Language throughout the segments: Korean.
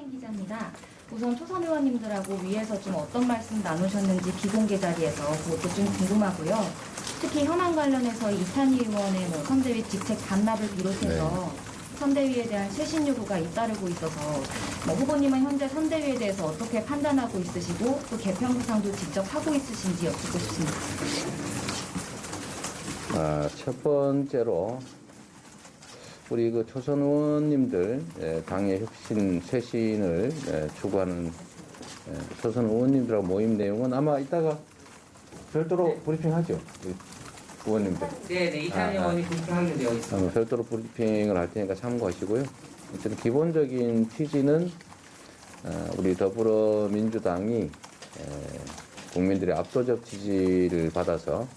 최인 기자입니다. 우선 초선 의원님들하고 위에서 좀 어떤 말씀 나누셨는지 비공개 자리에서 그것도 좀 궁금하고요. 특히 현안 관련해서 이탄희 의원의 선대위 직책 반납을 비롯해서 선대위에 대한 쇄신 요구가 잇따르고 있어서 후보님은 현재 선대위에 대해서 어떻게 판단하고 있으시고 또 개편 구상도 직접 하고 있으신지 여쭙고 싶습니다. 첫 번째로 우리 초선 의원님들 당의 혁신 쇄신을 추구하는 초선 의원님들하고 모임 내용은 아마 이따가 별도로 브리핑하죠. 의원님들. 네, 이탄희 의원이 브리핑하기로 되어 있습니다. 별도로 브리핑을 할 테니까 참고하시고요. 어쨌든 기본적인 취지는 우리 더불어민주당이 국민들의 압도적 지지를 받아서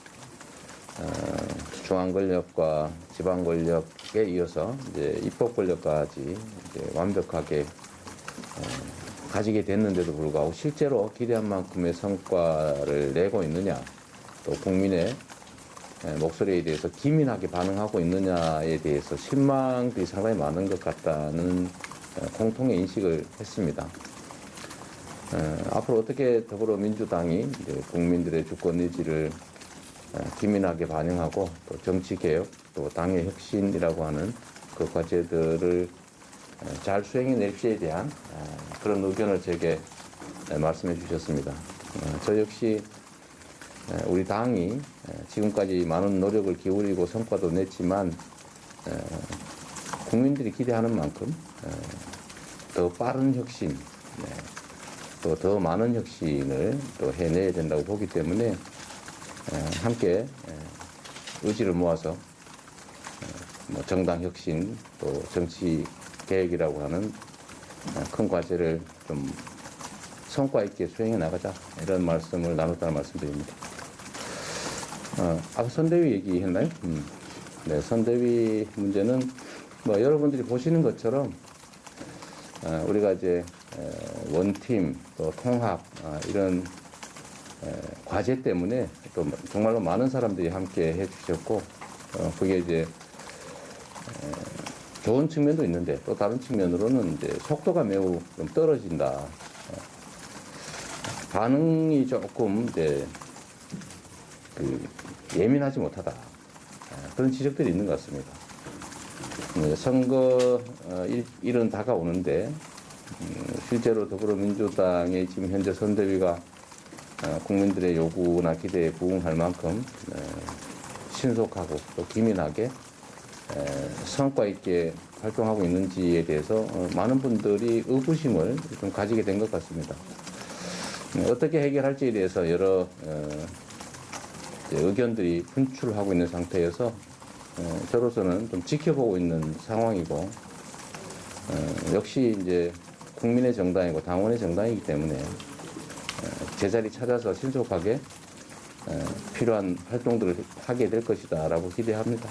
중앙 권력과 지방 권력에 이어서 이제 입법 권력까지 이제 완벽하게 가지게 됐는데도 불구하고 실제로 기대한 만큼의 성과를 내고 있느냐, 또 국민의 목소리에 대해서 기민하게 반응하고 있느냐에 대해서 실망들이 상당히 많은 것 같다는 공통의 인식을 했습니다. 앞으로 어떻게 더불어민주당이 이제 국민들의 주권 의지를 기민하게 반영하고 또 정치개혁, 또 당의 혁신이라고 하는 그 과제들을 잘 수행해낼지에 대한 그런 의견을 제게 말씀해 주셨습니다. 저 역시 우리 당이 지금까지 많은 노력을 기울이고 성과도 냈지만 국민들이 기대하는 만큼 더 빠른 혁신, 또 더 많은 혁신을 또 해내야 된다고 보기 때문에 함께 의지를 모아서 정당 혁신 또 정치 개혁이라고 하는 큰 과제를 좀 성과 있게 수행해 나가자, 이런 말씀을 나눴다는 말씀드립니다. 앞서 선대위 얘기했나요? 네, 선대위 문제는 여러분들이 보시는 것처럼 우리가 이제 원팀 또 통합 이런 과제 때문에 또 정말로 많은 사람들이 함께 해주셨고, 그게 이제 좋은 측면도 있는데 또 다른 측면으로는 이제 속도가 매우 좀 떨어진다. 반응이 조금 이제 예민하지 못하다. 그런 지적들이 있는 것 같습니다. 선거 일은 다가오는데 실제로 더불어민주당의 지금 현재 선대위가 국민들의 요구나 기대에 부응할 만큼 신속하고 또 기민하게 성과 있게 활동하고 있는지에 대해서 많은 분들이 의구심을 좀 가지게 된 것 같습니다. 어떻게 해결할지에 대해서 여러 의견들이 분출하고 있는 상태여서 저로서는 좀 지켜보고 있는 상황이고, 역시 이제 국민의 정당이고 당원의 정당이기 때문에 제자리 찾아서 신속하게 필요한 활동들을 하게 될 것이다라고 기대합니다.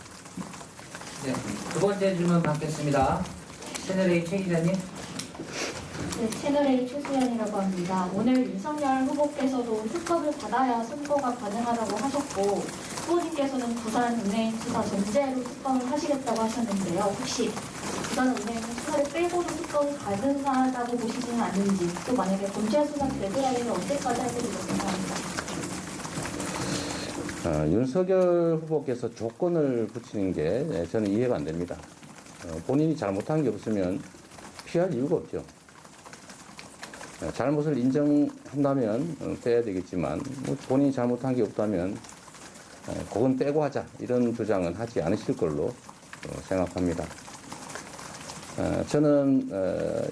네, 두 번째 질문 받겠습니다. 채널A 최 기자님. 네, 채널A 최수연이라고 합니다. 오늘 윤석열 후보께서도 특검을 받아야 선거가 가능하다고 하셨고, 후보님께서는 부산 은행 수사 전제로 특검을 하시겠다고 하셨는데요. 혹시 부산 은행 수사를 빼고도 특검이 가능하다고 보시지는 않는지, 또 만약에 검찰 수사 되더라면 언제까지 하게 되고 생각합니다. 윤석열 후보께서 조건을 붙이는 게 저는 이해가 안 됩니다. 본인이 잘못한 게 없으면 피할 이유가 없죠. 잘못을 인정한다면 빼야 되겠지만, 본인이 잘못한 게 없다면 그건 빼고 하자, 이런 주장은 하지 않으실 걸로 생각합니다. 저는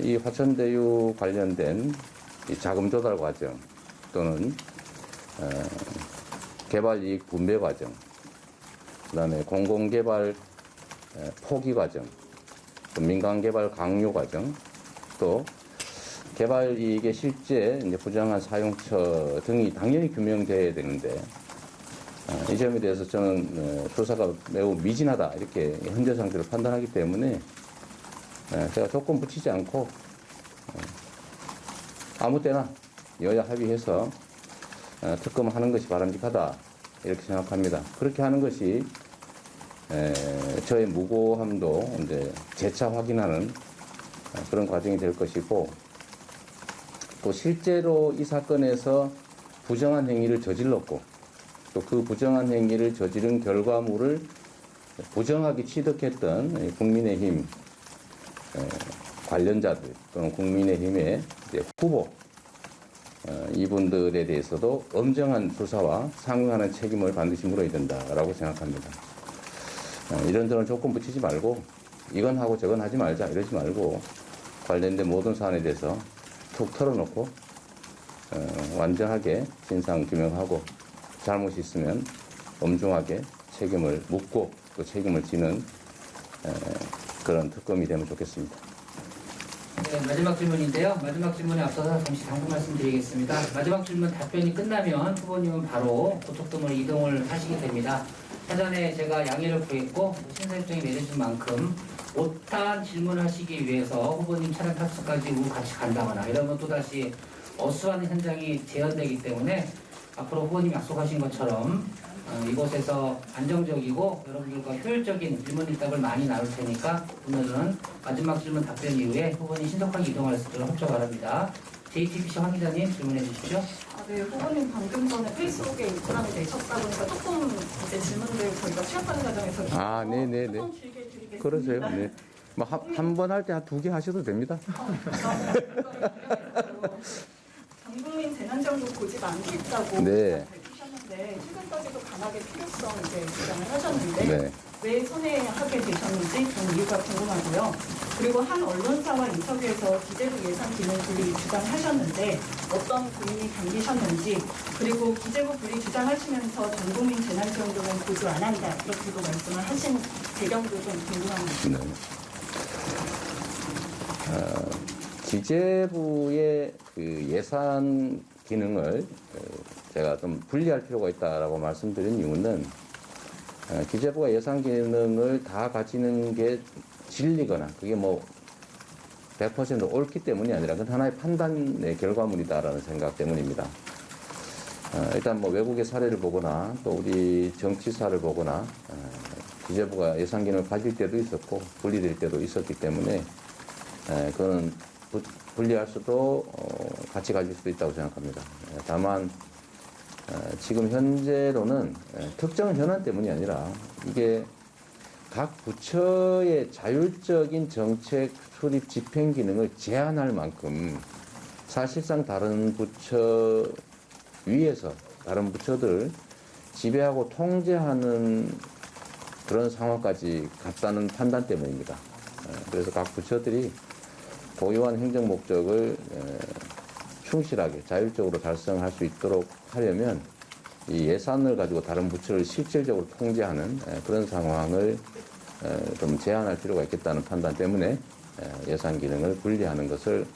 이 화천대유 관련된 이 자금 조달 과정 또는 개발이익 분배 과정, 그 다음에 공공개발 포기 과정, 또 민간개발 강요 과정, 또 개발이익의 실제 이제 부정한 사용처 등이 당연히 규명돼야 되는데, 이 점에 대해서 저는 수사가 매우 미진하다, 이렇게 현재 상태로 판단하기 때문에 제가 조건 붙이지 않고 아무 때나 여야 합의해서 특검하는 것이 바람직하다, 이렇게 생각합니다. 그렇게 하는 것이 저의 무고함도 이제 재차 확인하는 그런 과정이 될 것이고, 또 실제로 이 사건에서 부정한 행위를 저질렀고, 또 그 부정한 행위를 저지른 결과물을 부정하게 취득했던 국민의힘 관련자들 또는 국민의힘의 후보, 이분들에 대해서도 엄정한 수사와 상응하는 책임을 반드시 물어야 된다라고 생각합니다. 이런저런 조건 붙이지 말고 이건 하고 저건 하지 말자 이러지 말고 관련된 모든 사안에 대해서 툭 털어놓고 완전하게 진상 규명하고 잘못이 있으면 엄중하게 책임을 묻고 또 책임을 지는 그런 특검이 되면 좋겠습니다. 네, 마지막 질문인데요. 마지막 질문에 앞서서 잠시 당부 말씀드리겠습니다. 마지막 질문 답변이 끝나면 후보님은 바로 고속도로로 이동을 하시게 됩니다. 사전에 제가 양해를 구했고 심사일정이 내려진 만큼 못한 질문하시기 위해서 후보님 차량 탑승까지 같이 간다거나 이러면 또다시 어수선한 현장이 재현되기 때문에 앞으로 후보님 약속하신 것처럼 이곳에서 안정적이고 여러분들과 효율적인 질문일답을 많이 나눌 테니까 오늘은 마지막 질문 답변 이후에 후보님 신속하게 이동할 수 있도록 협조 바랍니다. JTBC 황 기자님 질문해 주십시오. 네, 후보님 방금 전에 페이스북에 입장이 내셨다 보니까 조금 이제 질문들 저희가 취합하는 과정에서 네네네. 조금 길게 드리겠습니다. 그러세요. 네. 뭐 한 번 할 때 한 2개 하셔도 됩니다. 전 국민 재난정부 고집 않겠다고 네. 밝히셨는데 최근까지도 강하게 필요성 이제 주장을 하셨는데 네. 왜 선회하게 되셨는지 좀 이유가 궁금하고요. 그리고 한 언론사와 인터뷰에서 기재부 예산 기능 분리 주장하셨는데 어떤 고민이 담기셨는지, 그리고 기재부 분리 주장하시면서 전 국민 재난지원금은 보조 안 한다 이렇게도 말씀을 하신 배경도 좀 궁금합니다. 네. 기재부의 그 예산 기능을 제가 좀 분리할 필요가 있다라고 말씀드린 이유는 기재부가 예산 기능을 다 가지는 게 진리거나 그게 뭐 100% 옳기 때문이 아니라 그건 하나의 판단의 결과물이다라는 생각 때문입니다. 일단 뭐 외국의 사례를 보거나 또 우리 정치사를 보거나 기재부가 예산 기능을 가질 때도 있었고 분리될 때도 있었기 때문에 그거는 분리할 수도 같이 가질 수도 있다고 생각합니다. 다만 지금 현재로는 특정 현안 때문이 아니라 이게 각 부처의 자율적인 정책 수립 집행 기능을 제한할 만큼 사실상 다른 부처 위에서 다른 부처들을 지배하고 통제하는 그런 상황까지 갔다는 판단 때문입니다. 그래서 각 부처들이 고유한 행정 목적을 충실하게 자율적으로 달성할 수 있도록 하려면 이 예산을 가지고 다른 부처를 실질적으로 통제하는 그런 상황을 좀 제한할 필요가 있겠다는 판단 때문에 예산 기능을 분리하는 것을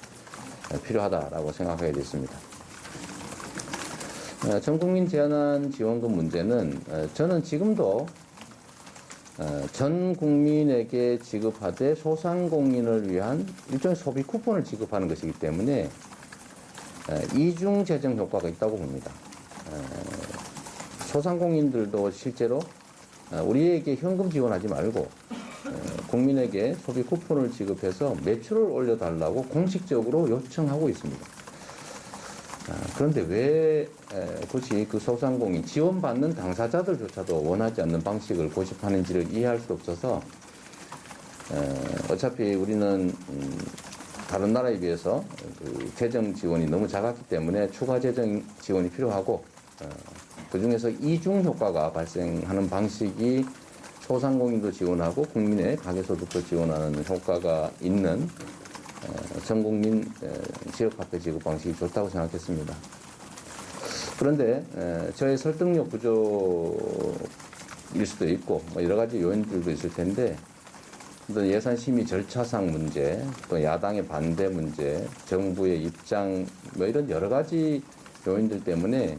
필요하다라고 생각하게 됐습니다. 전국민 재난지원금 문제는 저는 지금도 전 국민에게 지급하되 소상공인을 위한 일종의 소비 쿠폰을 지급하는 것이기 때문에 이중 재정 효과가 있다고 봅니다. 소상공인들도 실제로 우리에게 현금 지원하지 말고 국민에게 소비 쿠폰을 지급해서 매출을 올려달라고 공식적으로 요청하고 있습니다. 그런데 왜 굳이 그 소상공인 지원받는 당사자들조차도 원하지 않는 방식을 고집하는지를 이해할 수 없어서 어차피 우리는 다른 나라에 비해서 그 재정 지원이 너무 작았기 때문에 추가 재정 지원이 필요하고 그 중에서 이중 효과가 발생하는 방식이 소상공인도 지원하고 국민의 가계소득도 지원하는 효과가 있는 전국민 지역화폐 지급 방식이 좋다고 생각했습니다. 그런데 저의 설득력 부족일 수도 있고 뭐 여러 가지 요인들도 있을 텐데 또 예산 심의 절차상 문제, 또 야당의 반대 문제, 정부의 입장 뭐 이런 여러 가지 요인들 때문에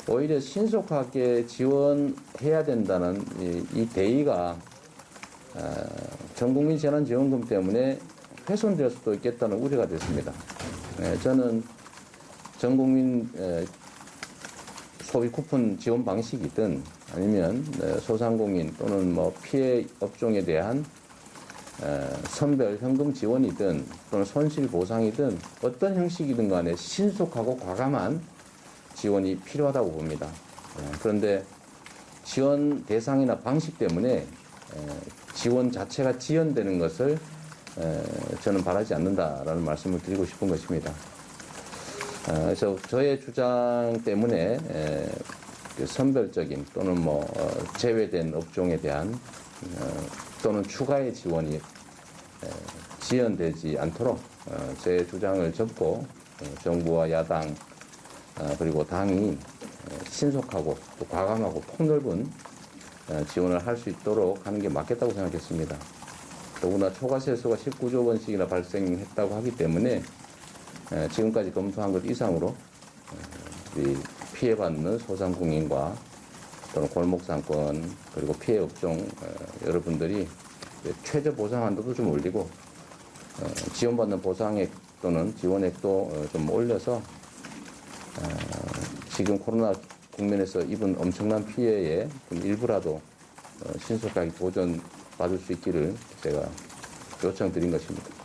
오히려 신속하게 지원해야 된다는 이 대의가 전국민 재난지원금 때문에 훼손될 수도 있겠다는 우려가 됐습니다. 저는 전국민 소비 쿠폰 지원 방식이든 아니면 소상공인 또는 뭐 피해 업종에 대한 선별 현금 지원이든 또는 손실 보상이든 어떤 형식이든 간에 신속하고 과감한 지원이 필요하다고 봅니다. 그런데 지원 대상이나 방식 때문에 지원 자체가 지연되는 것을 저는 바라지 않는다라는 말씀을 드리고 싶은 것입니다. 그래서 저의 주장 때문에 그 선별적인 또는 제외된 업종에 대한 또는 추가의 지원이 지연되지 않도록 제 주장을 접고 정부와 야당 그리고 당이 신속하고 또 과감하고 폭넓은 지원을 할 수 있도록 하는 게 맞겠다고 생각했습니다. 더구나 초과세수가 19조 원씩이나 발생했다고 하기 때문에 지금까지 검토한 것 이상으로 우리 피해받는 소상공인과 또는 골목상권 그리고 피해 업종 여러분들이 최저 보상 한도도 좀 올리고 지원받는 보상액 또는 지원액도 좀 올려서 지금 코로나 국면에서 입은 엄청난 피해의 일부라도 신속하게 보전받을 수 있기를 제가 요청드린 것입니다.